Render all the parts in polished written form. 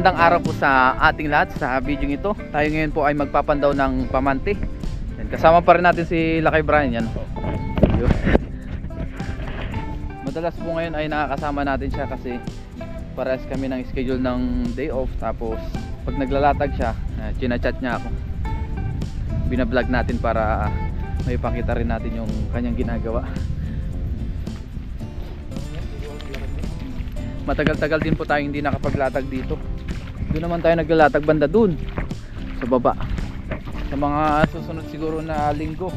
Magandang araw po sa ating lahat sa video ito. Tayo ngayon po ay magpapandaw ng pamante. Yan, kasama pa rin natin si Lakay Brian yan. Madalas po ngayon ay nakakasama natin siya kasi parehas kami ng schedule ng day off. Tapos pag naglalatag siya, chinachat niya ako. Binablog natin para may pakita rin natin yung kanyang ginagawa. Matagal-tagal din po tayo hindi nakapaglatag dito. Doon naman tayo naglalatag banda doon sa baba. Sa mga susunod siguro na linggo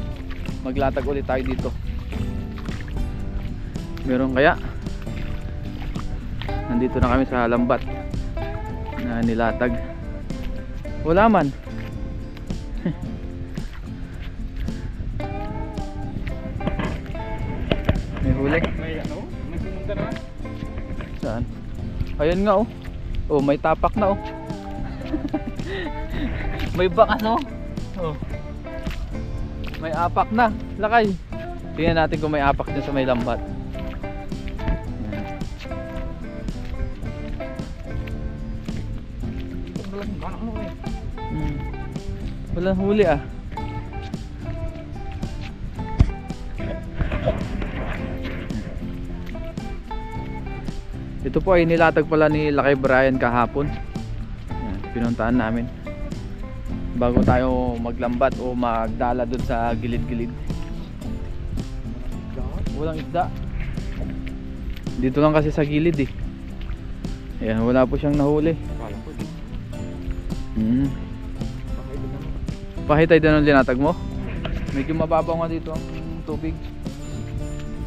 maglatag ulit tayo dito. Meron kaya? Nandito na kami sa lambat na nilatag. Wala man. May huli. May ano? May pumunta na. Saan? Ayan nga oh. Oh, may tapak na oh. May bakas oh. Oh. May apak na. Lakay. Tingnan natin kung may apak dyan sa may lambat. Walang huli ah. Ito po ay nilatag pala ni Lakay Brian kahapon. Yan, pinuntahan namin bago tayo maglambat o magdala dun sa gilid-gilid. Walang isda. Dito lang kasi sa gilid eh. Ayan, wala po siyang nahuli. Pahitay din ang linatag mo? Medyo mababaw nga dito ang tubig.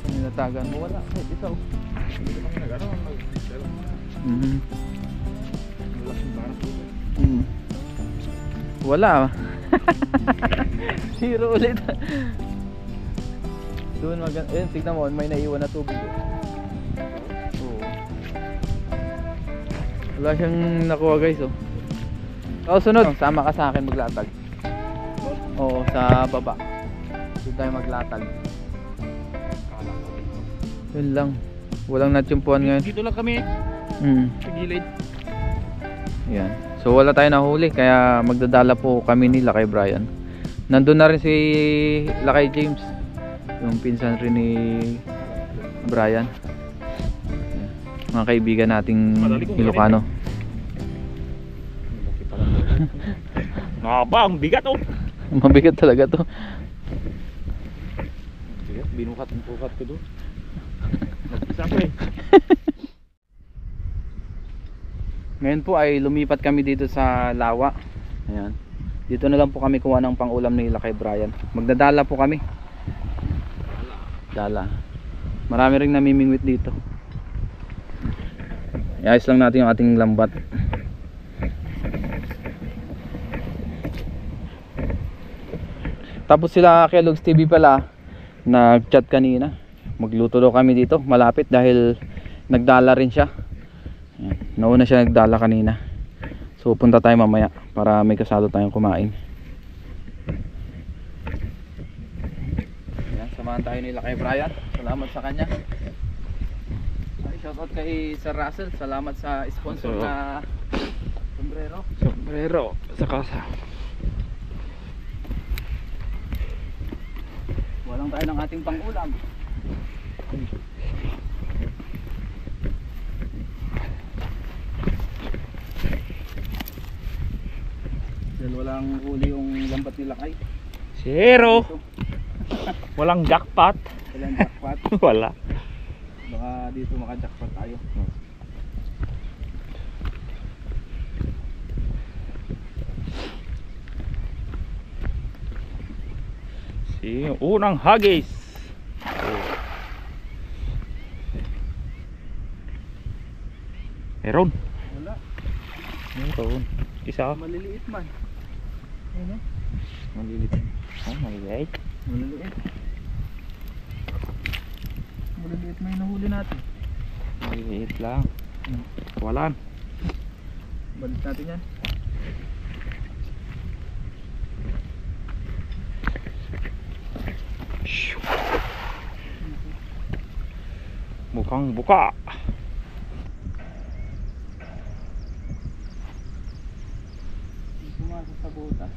Nilatagan mo, wala kahit isa oh. Wala. Zero ulit. Doon maganda. Tignan mo, may naiwan na tubig. Oo. Wala siyang nakuha guys oh. Oh, sunod. Sama ka sa akin maglatag. Oo, sa baba. Doon tayo maglatag. Yun lang. Walang natsyumpuan ngayon. Dito lang kami. Sa gilid. Yan. So wala tayo nahuli kaya magdadala po kami ni Lakay Brian. Nandun na rin si Lakay James, yung pinsan rin ni Brian. Mga kaibigan nating Ilocano. Maba, ang bigat oh. Mabigat talaga to. Binukat-bukat ko doon. Mag-isa ko eh. Ngayon po ay lumipat kami dito sa Lawa. Ayan. Dito na lang po kami kuha ng pangulam ni Lakay Brian. Magdadala po kami. Dala. Marami ring namimingwit dito. Iayos lang natin yung ating lambat. Tapos sila Kellogg's TV pala nag-chat kanina. Magluto daw kami dito malapit dahil nagdala rin siya. Ayan. Nauna siya nagdala kanina. So punta tayo mamaya para may kasado tayong kumain. Ayan, samahan tayo nila kay Brian. Salamat sa kanya. Ay, shoutout kay Sir Russell. Salamat sa sponsor na sombrero. Sombrero sa kasa. Walang tayo ng ating pangulam. Dahil walang huli yung lambat ni Lakay. Zero. Walang jackpot. Walang jackpot. Wala. Baka dito maka-jackpot tayo. Si unang hagis. Meron. Wala. Meron. Isa. Maliliit man. Ayun, Maliliit. Oh, maliliit. maliliit. Maliliit may nahuli natin. Maliliit lang. Walan. Balik natin yan. Mukhang buka. Pumasa sa butas.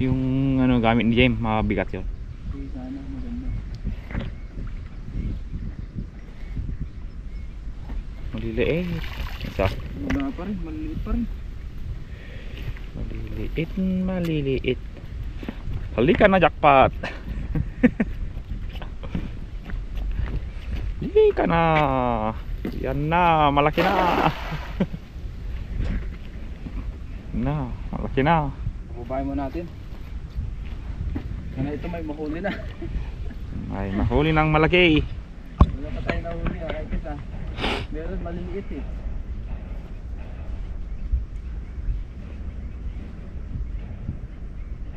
Yung ano gamit ni James, mabigat yun. Hindi sana, maganda. Maliliit. Isa. Wala pa rin, maliliit pa rin. Maliliit, maliliit. Halika na, jackpot. Halika na. Yan na, malaki na. Na, malaki na. Bubayin mo natin. Sana ito may mahuli na. Ay, mahuli ng malaki. Wala pa tayo nahuli kahit isa. Meron maliliit eh.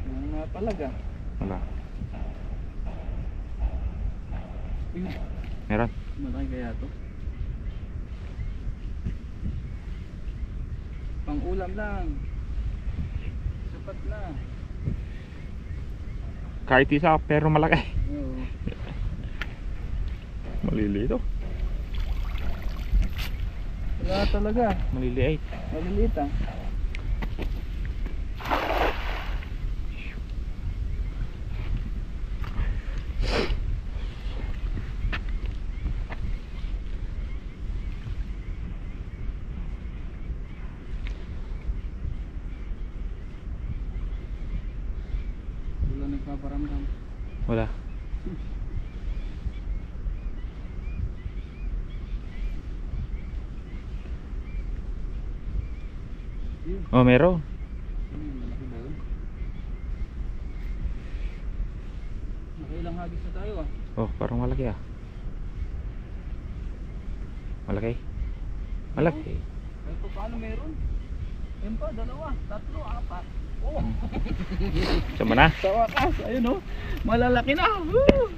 Yung mga palaga. Wala. Uy, Meron. malaki kaya to. Pang ulam lang. Sapat na. Kahit isa, pero malaki. Oo. Maliliit oh. Wala talaga. Maliliit. Maliliit ah. Wala nagpaparamdam. Wala. Oh, meron. Malaki ba yun? Nakailang hagis na tayo ah. Oh, parang malaki ah. Malaki. Malaki. Kahit pa paano meron? Yan pa, dalawa, tatlo, apat. Oh! Sama na. Sa wakas, ayun oh. Malalaki na. Woo!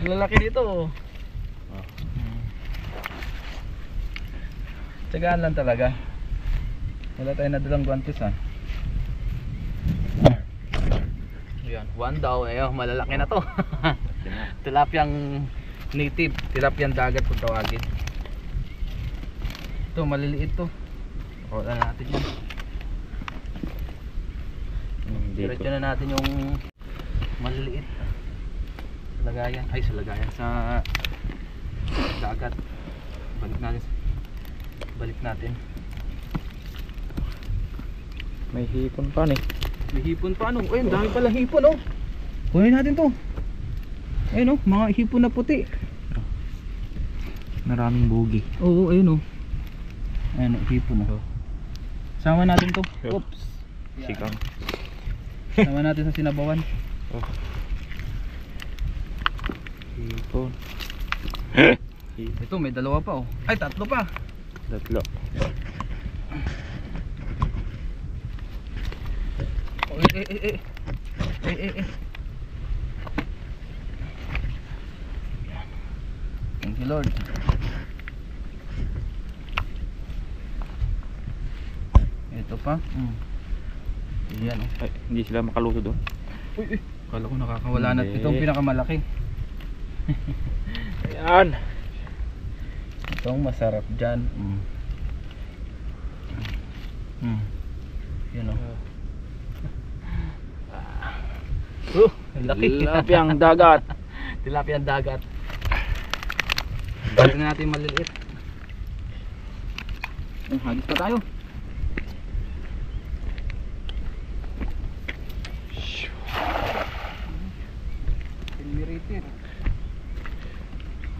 Malalaki nito oh. Tsagaan lang talaga. Wala tayo nadalang guantes ha. Ayan, one daw. Ayun, malalaki na to. Tilapyang native. Tilapyang dagat kung tawagin. Ito, maliliit to. Wala natin yan. Diretso na natin yung maliliit. Lagayan. Ay, sa lagayan. Sa dagat. Balik natin. Balik natin. May hipon pa ni. May hipon pa ano? Ayun, dami pala hipon oh. Kunin natin to. Ayun oh, mga hipon na puti. Maraming bugi. Oo, ayun oh. Ayun oh, hipon oh. Sama natin to. Oh. Oops. Sikang. Sama natin sa sinabawan. Oh. Hipon. Ito may dalawa pa oh. Ay, tatlo pa. Tatlo. Oh, eh. Thank you Lord. Ito pa. Yan oh. Ay, hindi sila makaluto doon. Uy. Kala ko nakakawala na. Hindi. Ito ang pinakamalaki. Ayan. Ito ang masarap dyan. Yan o. Laki. Tilapyang dagat. Tilapyang dagat. Balik na natin maliliit. Hagis pa tayo. Tilmiritir.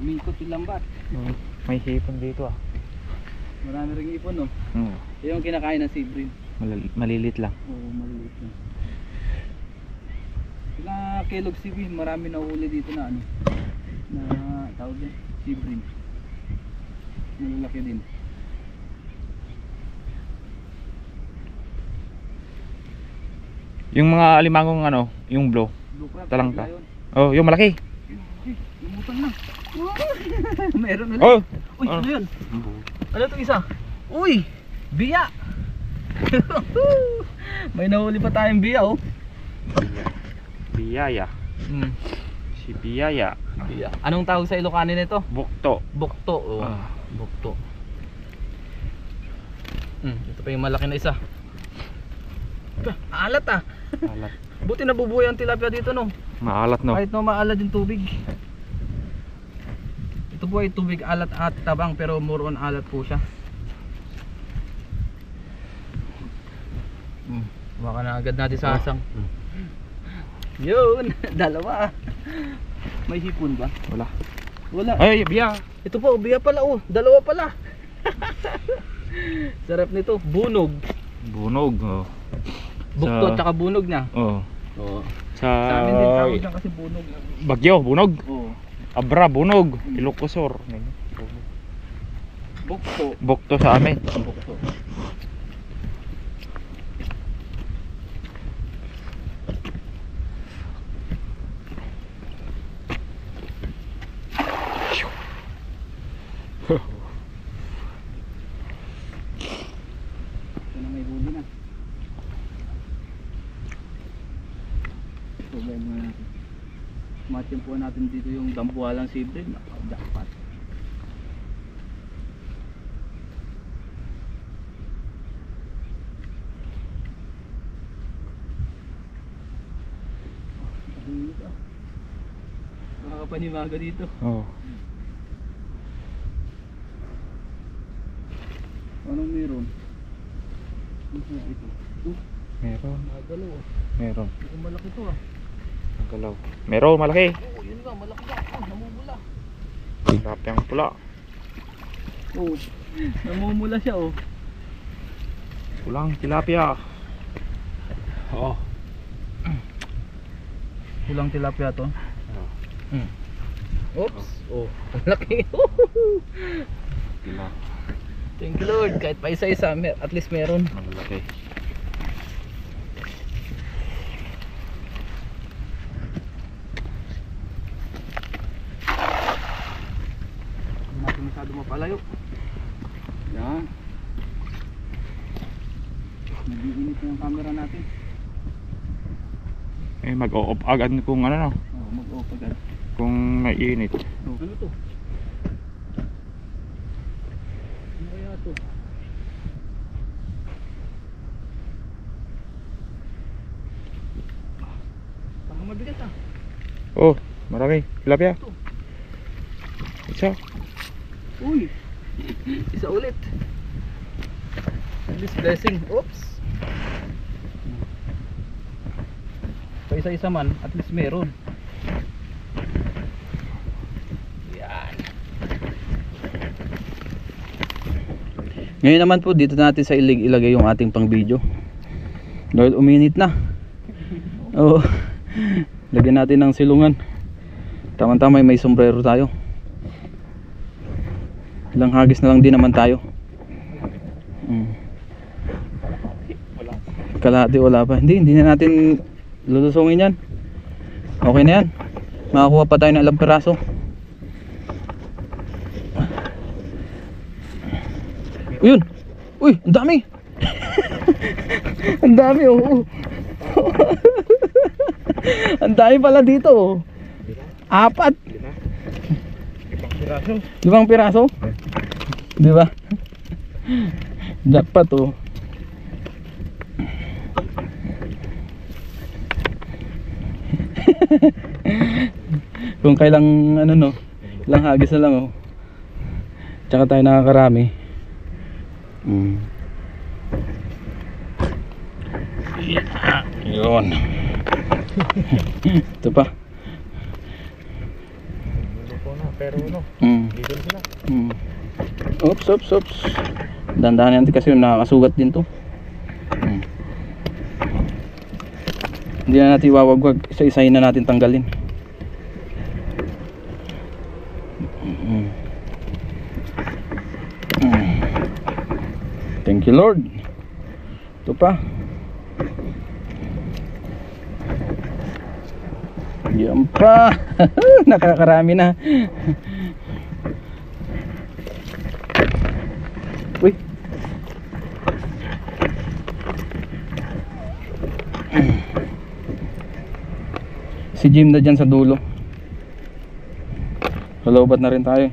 Umikot yung lambat. May hipon dito ah. Marami ring ipon no. Yung kinakain ng sea bream. Malilit lang. Oo, maliliit lang. Sila Kellogg sea bream, marami na uhuli dito na ano. Na tawag yan, sea bream. Malalaki din. Yung mga alimangong ano, yung blue. Blue crab, Talangka. lion. Oh, yung malaki. Lumutang na. Meron ulit. Oh. Uy, ano yun? Ano itong isa? Uy! Biya! May nahuli pa tayong biya oh. Biyaya. Si Biyaya. Biya. Anong tawag sa Ilocano nito? Bukto. Bukto. Oh. Ah. Bukto. Ito pa yung malaki na isa. Alat ah. Alat. Buti nabubuhay ang tilapia dito no. Maalat no. Kahit no maalat yung tubig. Ito po ay tubig alat at tabang pero more on alat po siya. Baka na agad natin sa asang. Yun, dalawa. May hipon ba? Wala. Wala. Ay, biya. Ito po, biya pala oh. Dalawa pala. Sarap nito, bunog. Bunog. Oh. Bukto Sa- tsaka bunog na. Oh. Oo. Sa Sa amin din tawag lang kasi bunog. Bagyo, bunog. Oo. Abra, bunog. Ilocosur. Bukto. Bukto sa amin. Bukto. Ito na may huli na. Problema na natin. Matimpuan natin dito yung dambuhalang sibrig. Jackpot. Nakakapanimaga dito. Oh. Anong meron? Ito. Meron. Nagalaw ah. Meron. Ito malaki to ah. Ang galaw. Meron, malaki. Oo, yun nga, malaki na. Oh, namumula. Tilapiyang pula. Oo, namumula siya oh. Pulang tilapia. Oh. Kulang tilapia to. Oops. Oh, malaki. Tila. Thank you Lord. Kahit pa isa-isa, at least meron. Malaki. Hindi natin masyado mapalayo. Yan. Nag-iinit na yung camera natin. Eh, mag-o-off agad kung ano no. Oh, mag-off agad. Kung may init. Oh, ano to? Ano kaya to? Parang mabigat ah. Oh, marami. Tilapia. Isa. Uy! Isa ulit. This blessing. Oops! Pa isa-isa man, at least meron. Yan. Ngayon naman po, dito natin sa ilagay yung ating pang video. Dahil uminit na. Oo. Lagyan natin ng silungan. Tama-tama may sombrero tayo. Ilang hagis na lang din naman tayo. Kalahati wala pa. Hindi na natin lulusungin yan. Okay na yan. Makakuha pa tayo ng ilang piraso. Uyun! Uy! Ang dami! Ang dami oh! Ang dami pala dito oh! 4! 5 piraso? Diba? Jackpot oh! Kung kailang ano no, ilang hagis na lang oh. Tsaka tayo nakakarami. Yun. Ito pa. Pero ano, dito sila. Oops. Dandahan natin kasi nakakasugat din to. Hindi na natin iwawagwag. Isa-isahin na natin tanggalin. Thank you Lord. Ito pa. Yan pa. Nakakarami na. Uy. Si Jim na dyan sa dulo. Kalobat na rin tayo.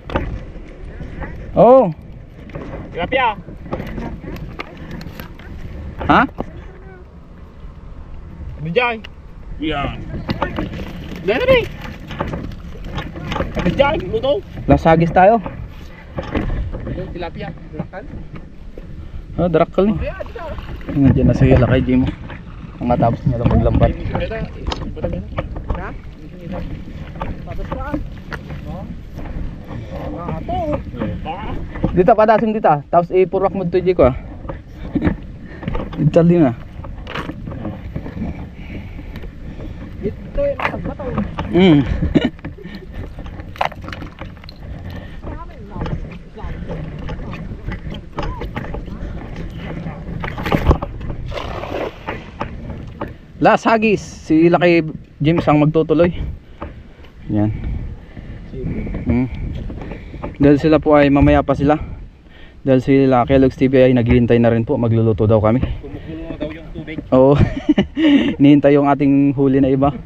Oh. Tilapia. Ha? Bijay. Yan. Dali. Bijay, luto. Lasagis tayo. Tilapia, lakan. Oh, darakal eh. Nandiyan na si Lakay Jim. Ang matapos niya lang maglambat. Dito pa dasing dito. Tapos ipurwak mo dito ko ah. Dito din ah. Ito yung nakabataw. Lasagis. Si Lakay James ang magtutuloy. Yan. Dahil sila po ay mamaya pa sila. Dahil sila Kellogg's TV ay naghihintay na rin po. Magluluto daw kami. Kumukulo na daw yung tubig. Oo. Hinihintay yung ating huli na iba. Ano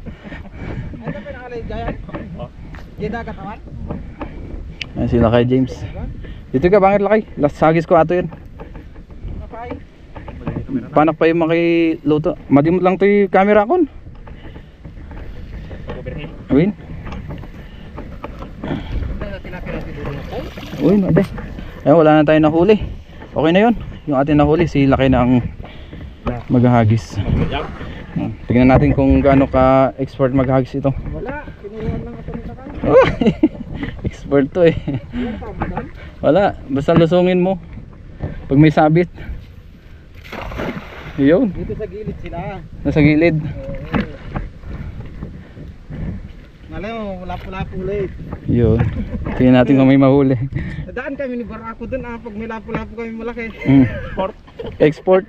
pa nakalay dyan? Geda katawan? Ayan sila kay James. Dito ka bangit Lakay. Lasagis ko ato yan. Kapay? Panak pa yung makiluto. Madimot lang to yung camera kon. Awin. Uy, ade. Ayun, wala na tayo nahuli. Okay na yun. Yung ating nahuli, si Lakay na ang maghahagis. Tingnan natin kung gaano ka expert maghahagis ito. Wala, kinuruan lang ako nito kan. Expert to eh. Wala, basta lusungin mo. Pag may sabit. Yun, Dito sa gilid sila. nasa gilid. Ngayon mo, lapo-lapo ulit. Yun. Tingnan natin kung may mahuli. Nadaan kami ni Barako dun pag may lapo-lapo kami malaki. Export.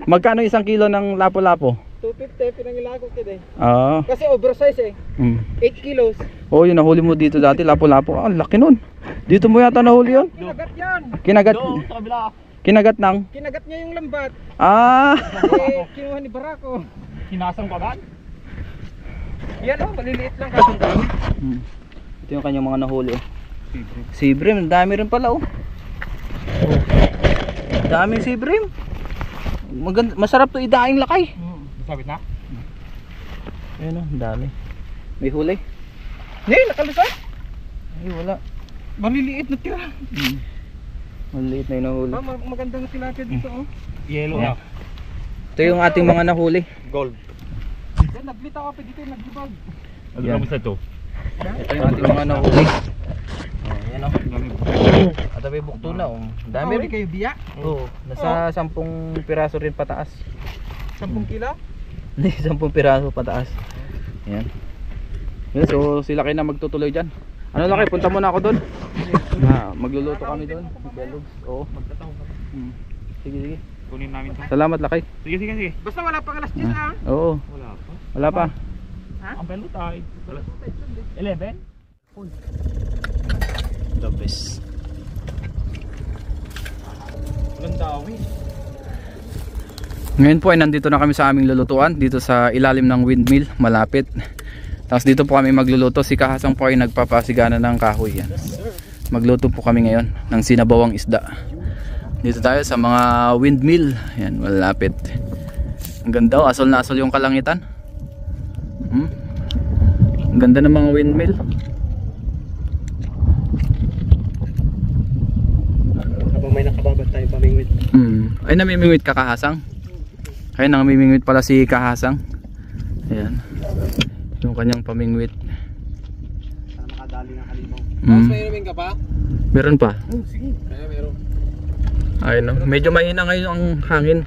Magkano isang kilo ng lapo-lapo? 250 pinangilago kid eh. Ah. Kasi oversize eh. 8 kilos. Oh, yun nahuli mo dito dati, lapo-lapo. Ah, laki nun. Dito mo yata nahuli yun. Kinagat yan. Kinagat. Sa kabila. Kinagat ng. Kinagat niya yung lambat. Ah. Kinuha ni Barako. Hinasang ko agad? Yan maliliit lang kasong dami. Ito yung kanyang mga nahuli. Sibrim, dami rin pala oh. Daming sibrim. Masarap to idaing Lakay. Sabit na? Ayun oh, dami. May huli? Ngayon, nakalusot. Ay, wala. Maliliit na tira. Maliit na yung nahuli. Magandang tilapia dito oh. Yellow Yeah. na. Ito yung ating mga nahuli. Gold. Yan, naglita ako pa dito, naglibag. Ano Yan. yeah. Ito? Ito yung ating mga nahuli. Ayan o. At may bukto na oh. Dami Dami rin. kayo biya. Oo. Nasa 10 piraso rin pataas. 10 kilo. 10 piraso pataas. Ayan. Yan, so sila kayo na magtutuloy dyan. Ano Lakay, punta muna ako doon. Magluluto kami doon. Kellogg's. Oo. Sige, sige. Kunin namin to. Salamat Lakay. Sige, sige, sige. Basta wala pang alas 10 ah. Oo. Wala pa. Wala pa. Ang pelo tayo. 11? The best. Walang dawi. Ngayon po ay nandito na kami sa aming lulutuan. Dito sa ilalim ng windmill. Malapit. Tapos dito po kami magluluto. Si Kahasang po ay nagpapasigana ng kahoy. Yan. Magluto po kami ngayon ng sinabawang isda. Dito tayo sa mga windmill. Yan, malapit. Ang ganda oh, asol na asol yung kalangitan. Ang ganda ng mga windmill. Habang may nakababad tayo pamingwit. Ay, namimingwit ka Kahasang? Kaya namimingwit pala si Kahasang. Ayan. Yung kanyang pamingwit. Sana makadali ng halimaw. Mm. May inumin ka pa? Meron pa. Sige. Kaya meron. Ayun no. Medyo mahina ngayon ang hangin.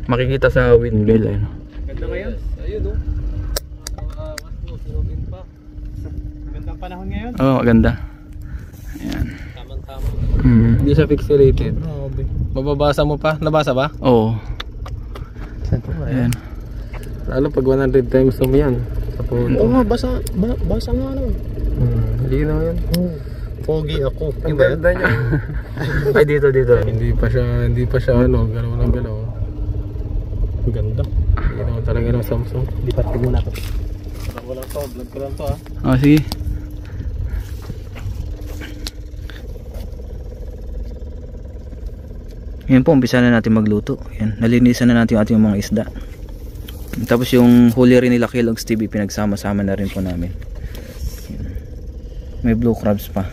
Makikita sa windmill ayun. Ganda ngayon. Ayun oh. Mas inumin pa. Gandang panahon ngayon. Oo, maganda. Ayan. Tamang-tama. Hindi siya pixelated. Mababasa mo pa? Nabasa ba? Oo. Ayan. Lalo pag 100 times mo yan. Oo nga, basa nga naman. Hindi na yan. Pogi ako. Ang ganda niya. Ay dito. Hindi pa siya ano, galaw ng galaw. Ang ganda. Hindi naman talaga ng Samsung. Lipat ko muna ito. Parang walang to, vlog ko lang to ah. Oh, sige. Yan po, umpisa na natin magluto. Yan, nalinisan na natin yung ating mga isda. Tapos yung huli rin nila Kellogg's TV, pinagsama-sama na rin po namin. Yan. May blue crabs pa.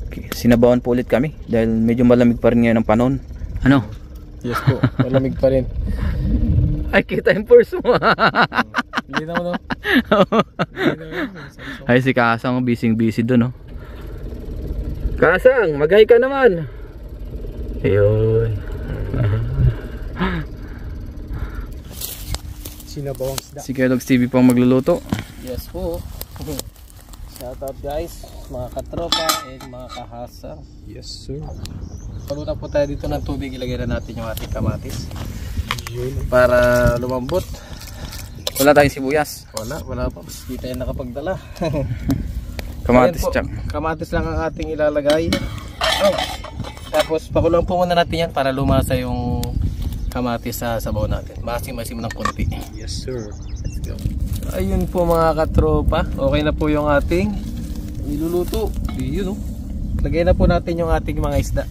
Okay. Sinabawan po ulit kami dahil medyo malamig pa rin ngayon ang panahon. Ano? Yes po, malamig pa rin. Ay, kita yung purse mo. Hindi naman, no? Ay, si Kasang busy doon, no? Kasang, mag-hi ka naman. Ayun. Sinabawang isda. Si Kellogg's TV pang magluluto. Yes po. Shout out guys, mga katropa and mga kahasa. Yes sir. Paguna po tayo dito ng tubig, ilagay na natin yung ating kamatis. Yun. Para lumambot. Wala tayong sibuyas. Wala pa. Hindi tayo nakapagdala. Kamatis Ayan po, tsak. kamatis lang ang ating ilalagay. Oh. Tapos pakulang po muna natin yan para lumasa yung kamatis sa sabaw natin. Masim-masim ng konti. Yes sir. Let's go. Ayun po mga katropa. Okay na po yung ating niluluto. Yun, oh. Lagay na po natin yung ating mga isda.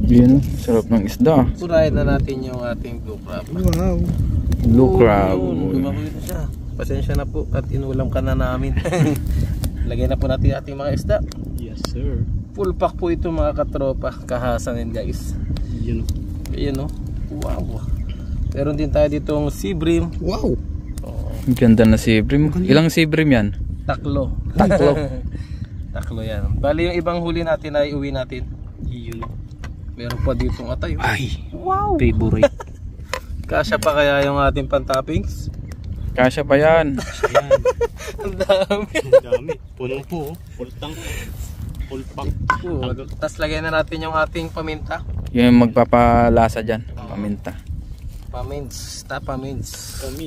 Yun, sarap ng isda. Purahin na natin yung ating blue crab. Wow. Blue crab. Lumakoy na siya. Pasensya na po at inulam ka na namin. Lagay na po natin yung ating mga isda. Yes sir. Full pack po ito mga katropa. Kahasanin guys. Yun. Ayan, oh. Wow. Meron din tayo ditong sea bream. Wow. Ang ganda na sea bream. Ilang sea bream yan? Taklo. Taklo yan. Bali yung ibang huli natin ay uwi natin. Yun. Meron pa ditong atay. Ay. Wow. Favorite. Kasya pa kaya yung ating pantoppings? Kasya pa yan. Ang dami. Ang dami. Puno po. Full tank. Full pack. Tapos lagay na natin yung ating paminta. Yung magpapalasa dyan. Paminta. Pamints.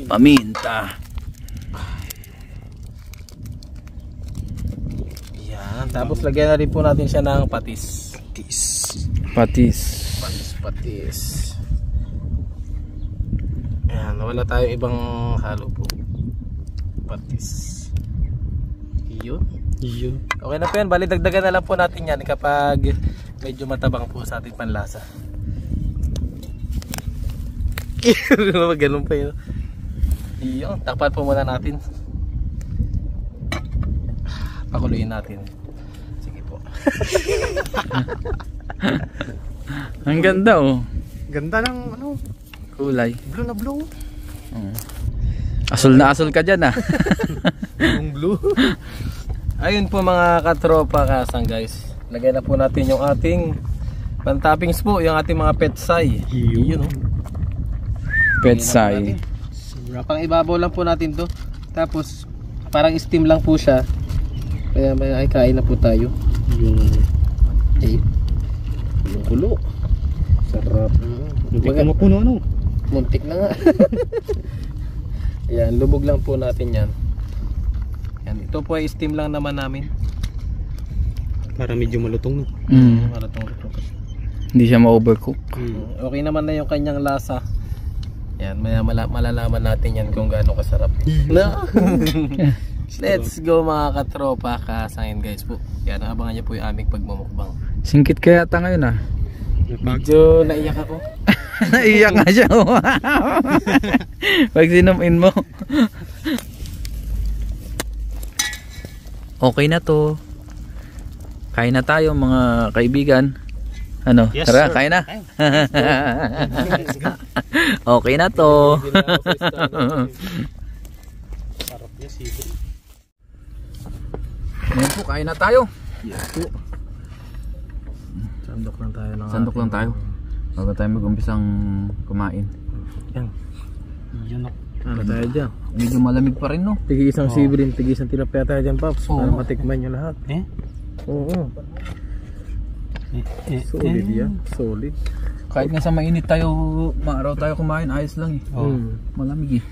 Paminta. Yan. Tapos lagyan na rin po natin siya ng patis. Patis. Yan. Wala tayong ibang halo po. Patis. Yun. Okay na po yan. Bali dagdagan na lang po natin yan kapag medyo matabang po sa ating panlasa. Ganun pa yun. Yun. Takpan po muna natin. Pakuluin natin. Sige po. Ang ganda, oh. Ganda ng ano, Kulay. blue na blue. Asul na asul ka dyan, ah. Yung blue. Ayun po mga katropa kasang guys. Lagay na po natin yung ating pantoppings po, yung ating mga petsay. Yun, oh. Petsay. Pang ibabaw lang po natin to. Tapos parang steam lang po siya. Kaya may ay kain na po tayo. Eh. Kulo. Sarap. Muntik na mapuno, ano? Muntik na nga. Ayan, lubog lang po natin yan. Yan, ito po ay steam lang naman namin. Para medyo malutong, no? Malatong-lutong. Hindi siya ma-overcook. Okay naman na yung kanyang lasa. Yan, malalaman natin yan kung gaano kasarap. No? Let's go mga katropa, kasangin guys po. Yan, abangan niyo po yung aming pagmumukbang. Singkit kaya ata ngayon, ah. Medyo naiyak ako. Naiyak nga siya. Pag sinumin mo. Okay na to. Kain na tayo mga kaibigan. Ano? Yes, Tara, sir. kain na. Okay na to. Sarap niya, sipin. Ngayon po, kain na tayo. Sandok lang tayo ng Sandok lang tayo. Bago tayo mag-umpisang kumain. Yan. Yun, Ano tayo dyan? Medyo malamig pa rin, no? Tigi isang sibrin, tigi isang tilapia tayo dyan, Paps. Oo. Para matikman nyo lahat. Oo. Solid yan. Solid. Kahit nga sa mainit tayo, maaraw tayo kumain, ayos lang eh. Malamig eh.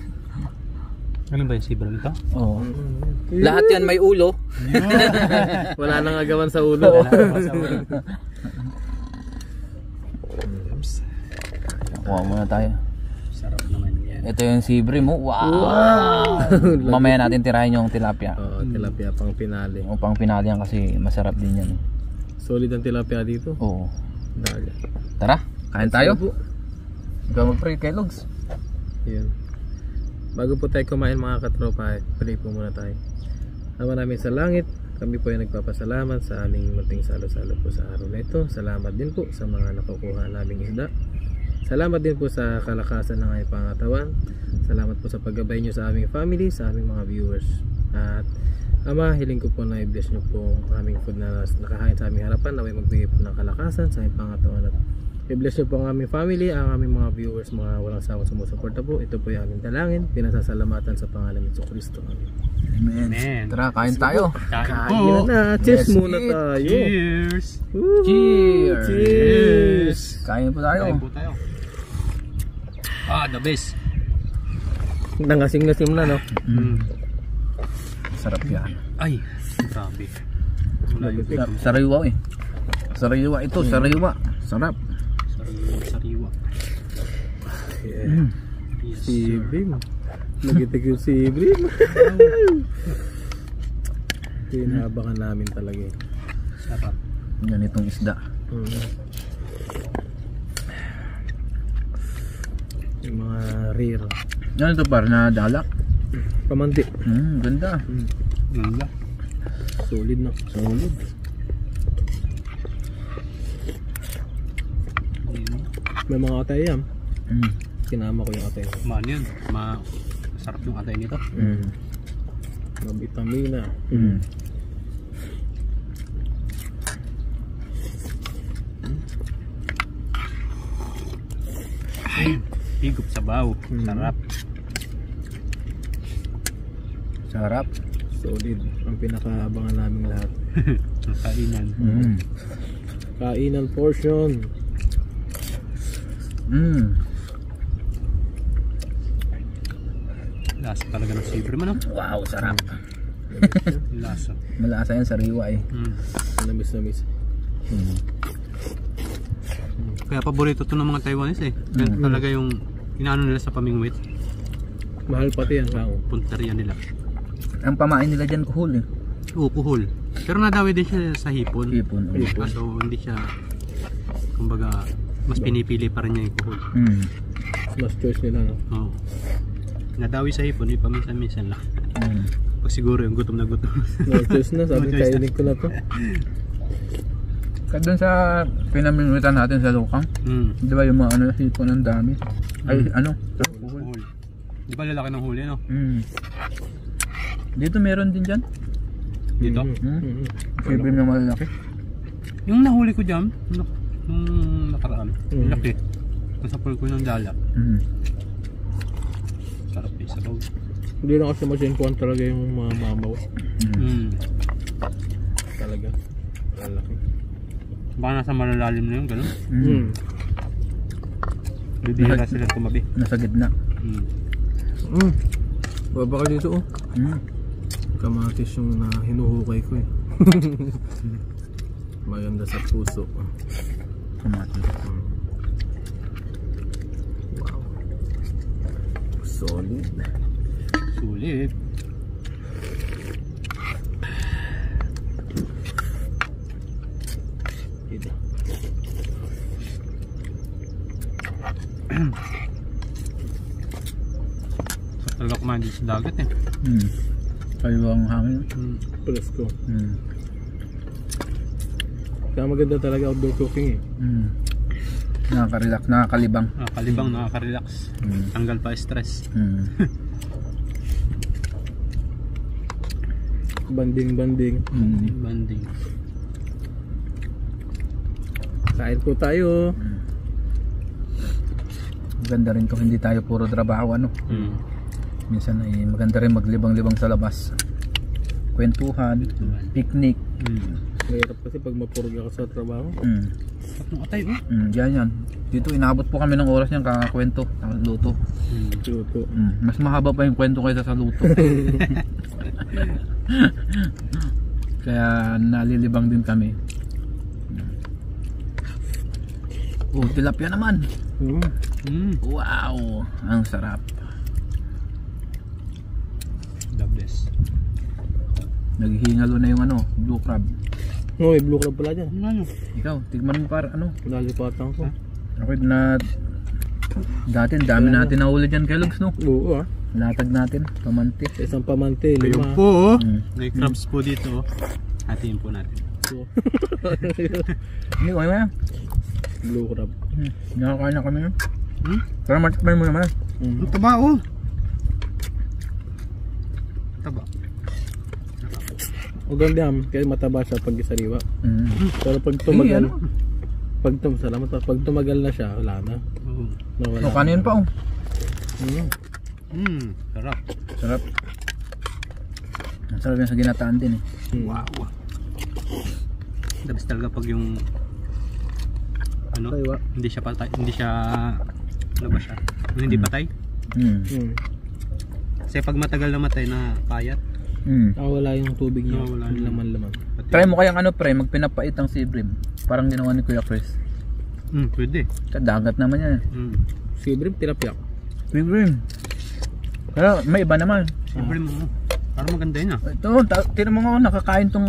Ano ba yung sibral ito? Oo. Lahat yan may ulo. Wala nang agawan sa ulo. Kuha muna tayo. Sarap naman yan. Ito yung sibre mo. Wow! Mamaya natin tirahin yung tilapia. Oo, tilapia pang pinali. O pang pinali yan kasi masarap din yan. Solid ang tilapia dito. Oo. Dali. Tara, kain tayo. Sige po. Ikaw mag-pray kay Logs. Yun. Bago po tayo kumain mga katropa, pray po muna tayo. Ama namin sa langit, kami po ay nagpapasalamat sa aming munting salo-salo po sa araw na ito. Salamat din po sa mga nakukuha naming isda. Salamat din po sa kalakasan ng aming pangatawan. Salamat po sa paggabay nyo sa aming family, sa aming mga viewers. At Ama, hiling ko po na i-bless nyo po ang aming food na nakahain sa aming harapan, na may magbigay po ng kalakasan sa aming pangatawan. At i-bless nyo po ang aming family, ang aming mga viewers, mga walang sawang sumusuporta po. Ito po yung aming dalangin, pinasasalamatan sa pangalan ni Jesucristo. Amen. Amen. Tara, kain tayo. Kain na, cheers Let's muna eat. tayo. Cheers! Woohoo! Cheers. Cheers! Kain po tayo. Kain po tayo. The best. Nangasing-ngasing na, no? Sarap yan. Ay, grabe. Wala yung Sariwa eh. Sariwa ito, sariwa. Sarap. sariwa. Yeah. Yes, Si sir. Brim. Nagitig yung si Brim. Hinahabakan namin talaga. Sarap. Ganitong isda. Yung mga rare. Yan ito par na dalak. Pamandi. Ganda. Ganda. Solid na. Solid. May mga atay yan. Mm. Kinama ko yung atay. Man yun. Masarap yung atay nito. Mga vitamina. Higup sa baw. Sarap. Sarap. Solid. Ang pinakaabangan namin lahat. Ang kainan. Kainan portion. Lasa talaga ng savory man. Wow, sarap. Lasa. Malasa yan, sariwa eh. Namis. Kaya paborito to ng mga Taiwanese eh. Ganito talaga yung inaano nila sa pamingwit. Mahal pati yan. Kako. Punteriya nila. Ang pamain nila dyan kuhol eh. Oo, kuhol. Pero nadawi din siya sa hipon. Hipon. Kaso hindi siya, kumbaga, mas pinipili pa rin niya yung kuhol. Mas choice nila. No? Oo. Nadawi sa hipon, paminsan-minsan lang. Pag siguro yung gutom na gutom. No choice na. Sabi No choice kainin ko na to. Kaya dun sa pinaminutan natin sa Lukang, di ba yung mga ano, hipon ang dami? Ay, ano? Kuhol. Di ba lalaki ng huli, no? Dito meron din dyan. Dito. Favorite ng malalaki. Yung nahuli ko dyan, nung nakaraan, laki. Nasa pool ko ng dala. Sarap eh, sarap. Hindi na kasi masinkuhan talaga yung mga mamaw. Talaga. Malaki. Baka nasa malalalim na yun, gano'n. Bibihira sila tumabi. Nasa gitna. Baba ka dito oh. Kamatis yung hinuhukay ko eh. Maganda sa puso. Kamatis. Wow. Solid. Sulit. Dito. Sarap talaga kumain dito sa dagat eh. Kayo ang hangin. Presko. Mm. Kaya maganda talaga outdoor cooking eh. Mm. Nakaka-relax, nakakalibang. Nakakalibang, nakaka-relax. Tanggal pa stress. Mm. Banding-banding. Mm. Banding. Kain po tayo. Maganda rin kung hindi tayo puro trabaho ano. Minsan ay maganda rin maglibang-libang sa labas. Kwentuhan, picnic. Mahirap kasi pag mapurga ka sa trabaho. Sarap ng atay oh. Yan. Dito inabot po kami ng oras niyan kakakwento, luto. Luto. Mas mahaba pa yung kwento kaysa sa luto. Kaya nalilibang din kami. Oh, tilapia naman. Wow, ang sarap. The best. Naghihingalo na yung ano, blue crab. No, may blue crab pala dyan. Ano? Ikaw, tigman mo para ano. Nalipatan ko. Ako na dati ang dami natin nahuli dyan kay Lugs, no? Oo ah. Latag natin, pamanti. Isang pamante, Ayun 5. po, oh. Mm. May crabs po dito. Oh. Hatiin po natin. Hindi ko kaya. Blue crab. Nakakain na kami. Hmm? Pero matikman mo naman. Ang taba, oh. Taba. Maganda yan, kaya mataba siya pag isariwa. Mm. Pero pag tumagal, ano? salamat. Pag tumagal na siya, wala na. Oh. Nawala. O, kanin pa, oh. Sarap. Sarap. Ang sarap yan sa ginataan din, eh. Wow. The best talaga pag yung ano, Sariwa. hindi siya patay, hindi siya ano ba siya? Yung hindi patay. Kasi pag matagal na matay na payat, Wala yung tubig niya. Wala Yung na. laman-laman. Try mo kayang ano, pre, magpinapait ang sibrim. Parang ginawa ni Kuya Chris. Pwede. Kadagat naman yan. Sibrim, tilapia. Sibrim. Pero may iba naman. Siyempre mo. Parang maganda yun ah. Ito, tinan mo nga, nakakain tong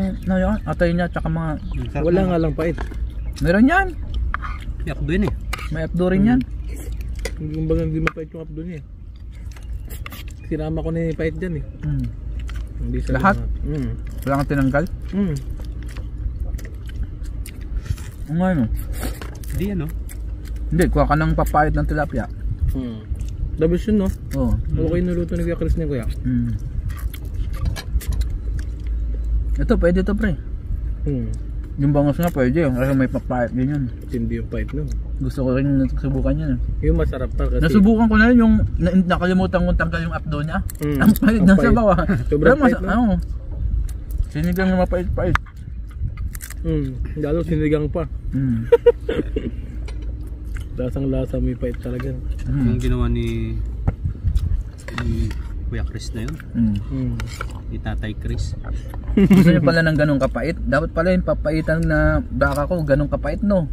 atay niya, tsaka mga... Sarap Wala mo. nga lang pait. Meron yan. Yak doon eh. May apdo rin yan. Yung bagang hindi mapait yung updo niya. Sinama ko na yung pait dyan eh. Hindi sa Lahat? Wala kang tinanggal? Ang ano? Hindi ano. Hindi, kuha ka ng papayat ng tilapia. Dabis yun no? Oo. Okay naluto ni Kuya Chris ni Kuya. Ito, pwede to, pre. Yung bangos nga pwede, kasi may papayat din yun. Hindi yung pait nun. Gusto ko rin subukan yun. Yung masarap pa kasi. Nasubukan ko na yun, yung nakalimutan kong tanggal yung apdo niya. Ang pait Ang ng pait. sabaw. Sobrang pait, no? Ano? Sinigang na mapait-pait. Lalo sinigang pa. Lasang lasa may pait talaga. Yung ginawa ni Kuya Chris na yun. Ni Tatay Chris. Gusto niya pala ng ganong kapait. Dapat pala yung papaitan na baka ko ganong kapait, no?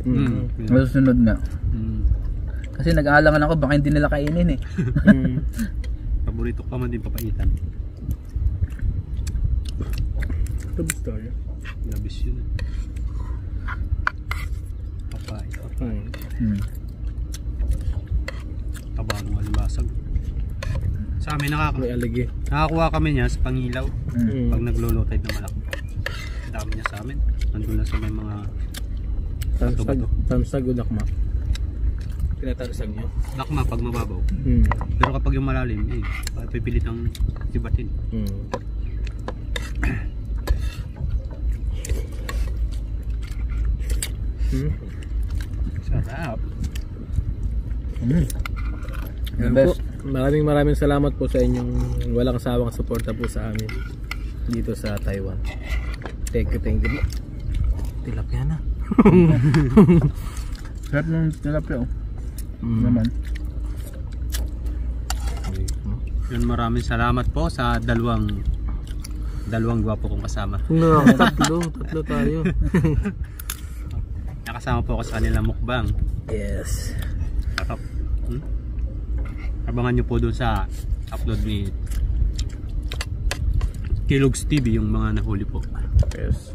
Masusunod na. Kasi nag-aalangan ako baka hindi nila kainin eh. Paborito ko pa man din papaitan. Tapos tayo. Labis yun. Papait. Tabang alibasag. Sa amin May aligi. nakakuha kami niya sa pangilaw. Pag naglo-low tide na malaki. Ang dami niya sa amin. Nandun na sa may mga bato-bato. Tansag o dakma. Tinatansag niyo. Lakma pag mababaw. Pero kapag yung malalim, pipilit ang tibatin. Sarap. Yan po. Maraming salamat po sa inyong walang sawang suporta po sa amin dito sa Taiwan. Thank you. Tilapia na. Sarap ng tilapia, oh. Naman. Yun, maraming salamat po sa dalawang gwapo kong kasama. No, tatlo tayo. Nakasama po ako sa kanilang mukbang. Yes. Sarap. Abangan nyo po dun sa upload ni Kilogs TV yung mga nahuli po. Yes.